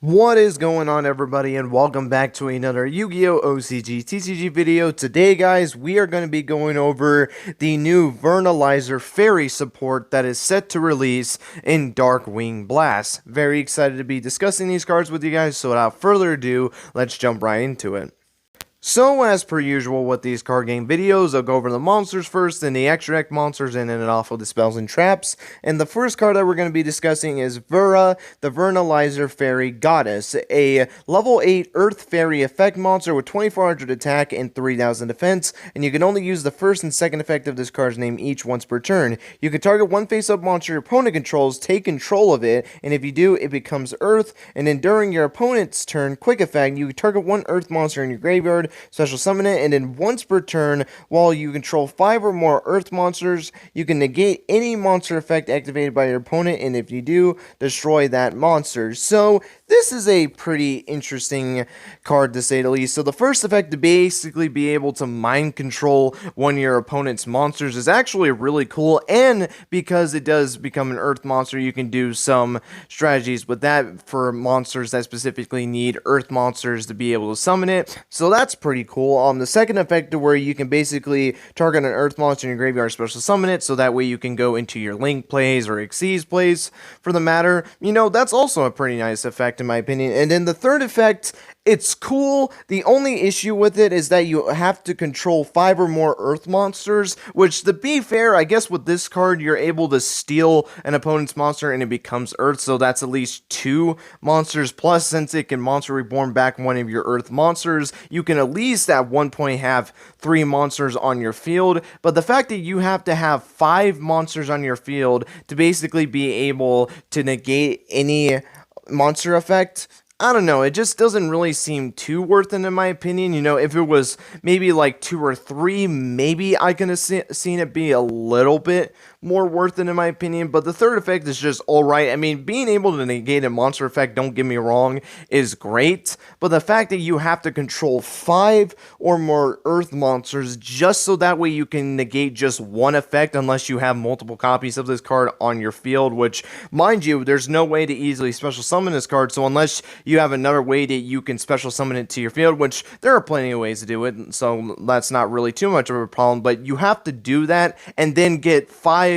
What is going on, everybody, and welcome back to another Yu-Gi-Oh! OCG TCG video. Today, guys, we are going to be going over the new Vernalizer Fairy Support that is set to release in Darkwing Blast. Very excited to be discussing these cards with you guys, so without further ado, let's jump right into it. So, as per usual with these card game videos, I'll go over the monsters first, then the extra deck monsters, and then off of the spells and traps. And the first card that we're going to be discussing is Vera, the Vernalizer Fairy Goddess, a level 8 Earth Fairy effect monster with 2400 attack and 3000 defense, and you can only use the first and second effect of this card's name each once per turn. You can target one face-up monster your opponent controls, take control of it, and if you do, it becomes Earth, and then during your opponent's turn, quick effect, you can target one Earth monster in your graveyard, special summon it, and then once per turn, while you control 5 or more Earth monsters, you can negate any monster effect activated by your opponent, and if you do, destroy that monster. So, this is a pretty interesting card to say the least. So the first effect to basically be able to mind control one of your opponent's monsters is actually really cool, and because it does become an Earth monster, you can do some strategies with that for monsters that specifically need Earth monsters to be able to summon it. So that's pretty cool. The second effect to where you can basically target an Earth monster in your graveyard, special summon it, so that way you can go into your Link plays or Xyz plays for the matter. You know, that's also a pretty nice effect in my opinion. And then the third effect, it's cool. The only issue with it is that you have to control 5 or more Earth monsters, which, to be fair, I guess with this card, you're able to steal an opponent's monster and it becomes Earth, so that's at least 2 monsters. Plus, since it can Monster Reborn back one of your Earth monsters, you can at least at one point have 3 monsters on your field. But the fact that you have to have 5 monsters on your field to basically be able to negate any monster effect, I don't know, it just doesn't really seem too worth it in my opinion. You know, if it was maybe like 2 or 3, maybe I could have seen it be a little bit more worth it in my opinion, but the third effect is just alright. I mean, being able to negate a monster effect, don't get me wrong, is great, but the fact that you have to control 5 or more Earth monsters just so that way you can negate just one effect unless you have multiple copies of this card on your field, which, mind you, there's no way to easily special summon this card, so unless you have another way that you can special summon it to your field, which there are plenty of ways to do it, so that's not really too much of a problem, but you have to do that and then get 5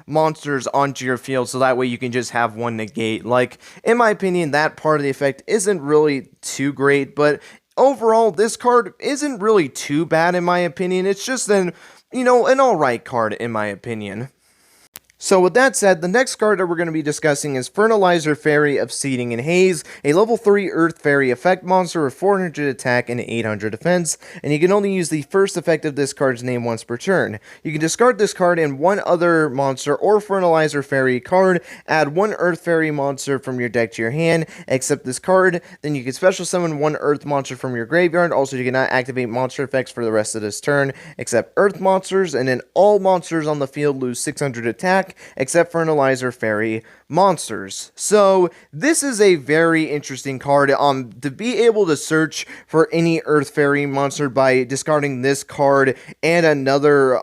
monsters onto your field so that way you can just have one negate. Like, in my opinion, that part of the effect isn't really too great, but overall, this card isn't really too bad in my opinion. It's just an alright card in my opinion. So with that said, the next card that we're going to be discussing is Fertilizer Fairy of Seeding and Haze, a level 3 Earth Fairy effect monster with 400 attack and 800 defense, and you can only use the first effect of this card's name once per turn. You can discard this card and one other monster or Fertilizer Fairy card, add one Earth Fairy monster from your deck to your hand, except this card, then you can special summon one Earth monster from your graveyard. Also, you cannot activate monster effects for the rest of this turn, except Earth monsters, and then all monsters on the field lose 600 attack, except Vernalizer Fairy monsters. So this is a very interesting card. To be able to search for any Earth Fairy monster by discarding this card and another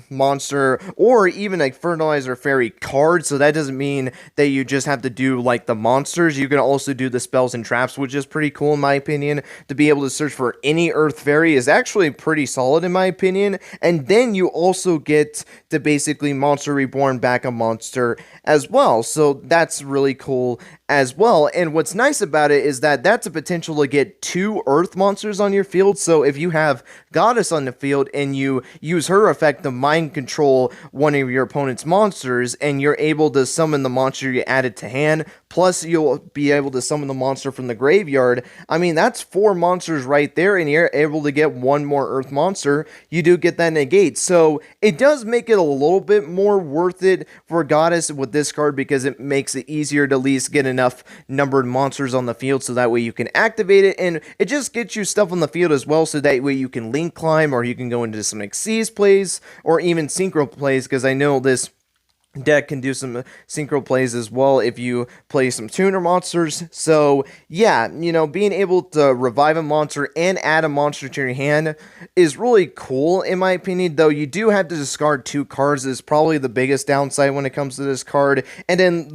monster, or even a Fertilizer Fairy card. So that doesn't mean that you just have to do like the monsters. You can also do the spells and traps, which is pretty cool in my opinion. To be able to search for any Earth Fairy is actually pretty solid in my opinion. And then you also get to basically Monster Reborn back a monster as well. So that's really cool as well. And what's nice about it is that that's a potential to get 2 Earth monsters on your field. So if you have Goddess on the field and you use her effect to mind control one of your opponent's monsters, and you're able to summon the monster you added to hand, plus you'll be able to summon the monster from the graveyard, I mean, that's 4 monsters right there, and you're able to get one more Earth monster. You do get that negate. So it does make it a little bit more worth it for Goddess with this card because it makes it easier to at least get enough numbered monsters on the field so that way you can activate it, and it just gets you stuff on the field as well so that way you can Link climb, or you can go into some Xyz plays or even Synchro plays, because I know this deck can do some synchro plays as well if you play some tuner monsters. So yeah, being able to revive a monster and add a monster to your hand is really cool in my opinion, though you do have to discard 2 cards is probably the biggest downside when it comes to this card. And then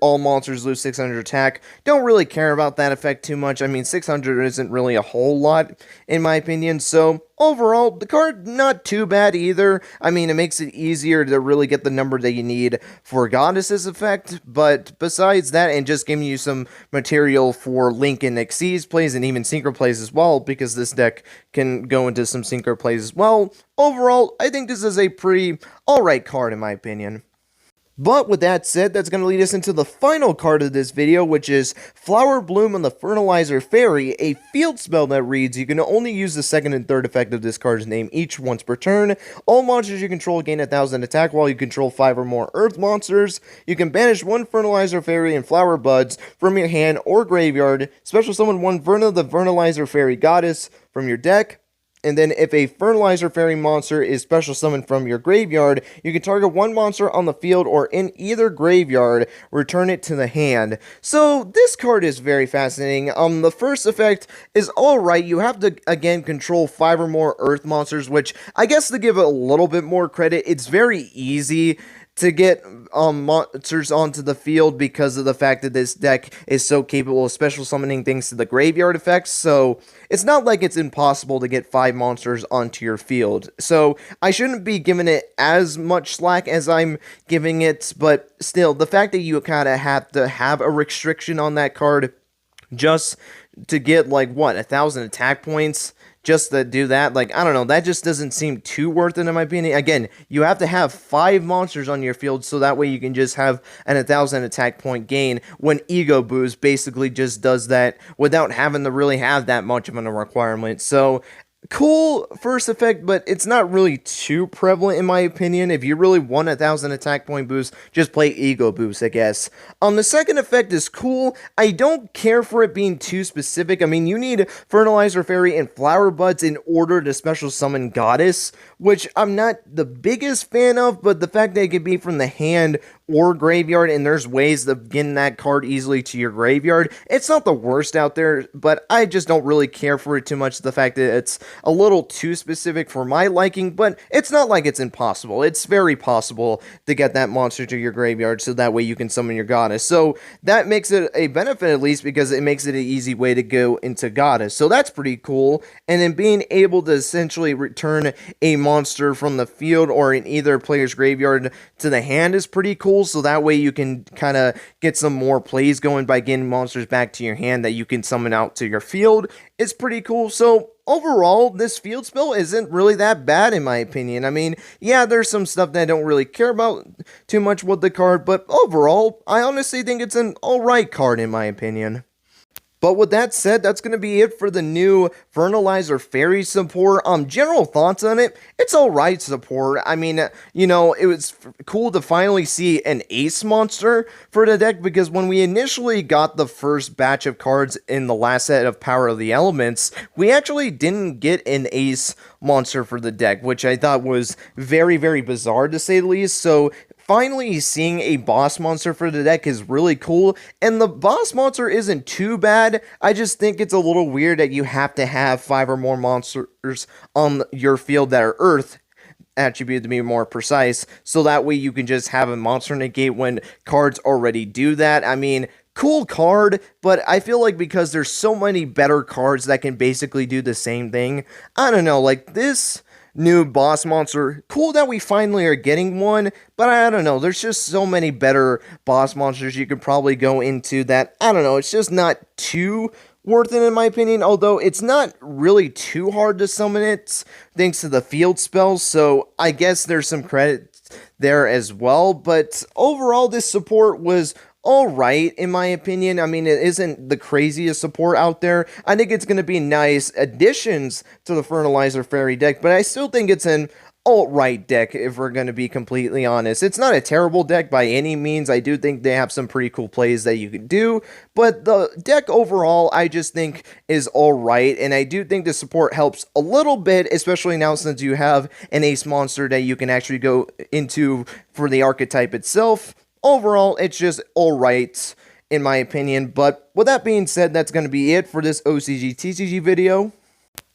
all monsters lose 600 attack. Don't really care about that effect too much. I mean, 600 isn't really a whole lot in my opinion, so overall, the card not too bad either. I mean, it makes it easier to really get the number that you need for Goddess's effect, but besides that, and just giving you some material for Link and Xyz plays, and even Synchro plays as well, because this deck can go into some Synchro plays as well. Overall, I think this is a pretty alright card in my opinion. But with that said, that's going to lead us into the final card of this video, which is Flower Bloom on the Fertilizer Fairy, a field spell that reads, you can only use the second and third effect of this card's name each once per turn. All monsters you control gain 1000 attack while you control 5 or more earth monsters. You can banish 1 Fertilizer Fairy and Flower Buds from your hand or graveyard. Special summon 1 Verna the Vernalizer Fairy Goddess from your deck. And then if a Fertilizer Fairy monster is special summoned from your graveyard, you can target 1 monster on the field or in either graveyard, return it to the hand. So this card is very fascinating. The first effect is alright. You have to, again, control 5 or more earth monsters, which I guess to give it a little bit more credit, it's very easy to get monsters onto the field because of the fact that this deck is so capable of special summoning things to the graveyard effects, so it's not like it's impossible to get 5 monsters onto your field. So I shouldn't be giving it as much slack as I'm giving it, but still, the fact that you kind of have to have a restriction on that card just to get, like, what, 1000 attack points? Just to do that, like, I don't know, that just doesn't seem too worth it in my opinion. Again, you have to have 5 monsters on your field, so that way you can just have an 1000 attack point gain, when Ego Boost basically just does that without having to really have that much of a requirement. So cool first effect, but it's not really too prevalent in my opinion. If you really want 1000 attack point boost, just play Ego Boost, I guess. The second effect is cool. I don't care for it being too specific. I mean, you need Fertilizer Fairy and Flower Buds in order to special summon Goddess, which I'm not the biggest fan of, but the fact that it could be from the hand or graveyard, and there's ways of getting that card easily to your graveyard, it's not the worst out there, but I just don't really care for it too much. The fact that it's a little too specific for my liking, but it's not like it's impossible. It's very possible to get that monster to your graveyard, so that way you can summon your Goddess. So that makes it a benefit, at least, because it makes it an easy way to go into Goddess. So that's pretty cool. And then being able to essentially return a monster from the field or in either player's graveyard to the hand is pretty cool. So that way you can kind of get some more plays going by getting monsters back to your hand that you can summon out to your field. It's pretty cool. So overall, this field spell isn't really that bad in my opinion. I mean, yeah, there's some stuff that I don't really care about too much with the card, but overall, I honestly think it's an alright card in my opinion. But with that said, that's going to be it for the new Vernalizer Fairy support. General thoughts on it, it's alright support. I mean, it was cool to finally see an ace monster for the deck, because when we initially got the first batch of cards in the last set of Power of the Elements, we actually didn't get an ace monster for the deck, which I thought was very, very bizarre to say the least. So finally seeing a boss monster for the deck is really cool, and the boss monster isn't too bad. I just think it's a little weird that you have to have 5 or more monsters on your field that are Earth attribute to be more precise, so that way you can just have a monster negate when cards already do that. I mean, cool card, but I feel like because there's so many better cards that can basically do the same thing, I don't know, like this new boss monster, cool that we finally are getting one, but I don't know, there's just so many better boss monsters you could probably go into that, I don't know, it's just not too worth it in my opinion, although it's not really too hard to summon it thanks to the field spells, so I guess there's some credit there as well. But overall, this support was alright in my opinion. I mean, it isn't the craziest support out there. I think it's going to be nice additions to the Fertilizer Fairy deck, but I still think it's an alt-right deck, if we're going to be completely honest. It's not a terrible deck by any means. I do think they have some pretty cool plays that you can do, but the deck overall, I just think is alright, and I do think the support helps a little bit, especially now since you have an ace monster that you can actually go into for the archetype itself. Overall, it's just alright, in my opinion. But with that being said, that's going to be it for this OCG TCG video.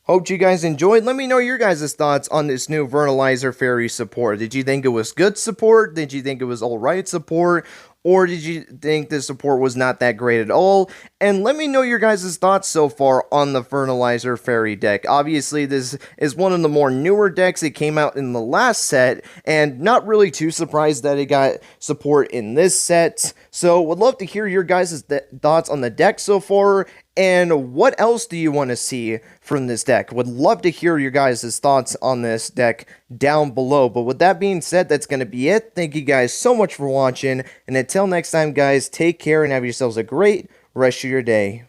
Hope you guys enjoyed. Let me know your guys' thoughts on this new Vernalizer Fairy support. Did you think it was good support? Did you think it was alright support? Or did you think the support was not that great at all? And let me know your guys' thoughts so far on the Fertilizer Fairy deck. Obviously, this is one of the more newer decks. It came out in the last set, and not really too surprised that it got support in this set. So, would love to hear your guys' thoughts on the deck so far, and what else do you want to see from this deck? Would love to hear your guys' thoughts on this deck down below. But with that being said, that's going to be it. Thank you guys so much for watching, and until next time, guys, take care and have yourselves a great rest of your day.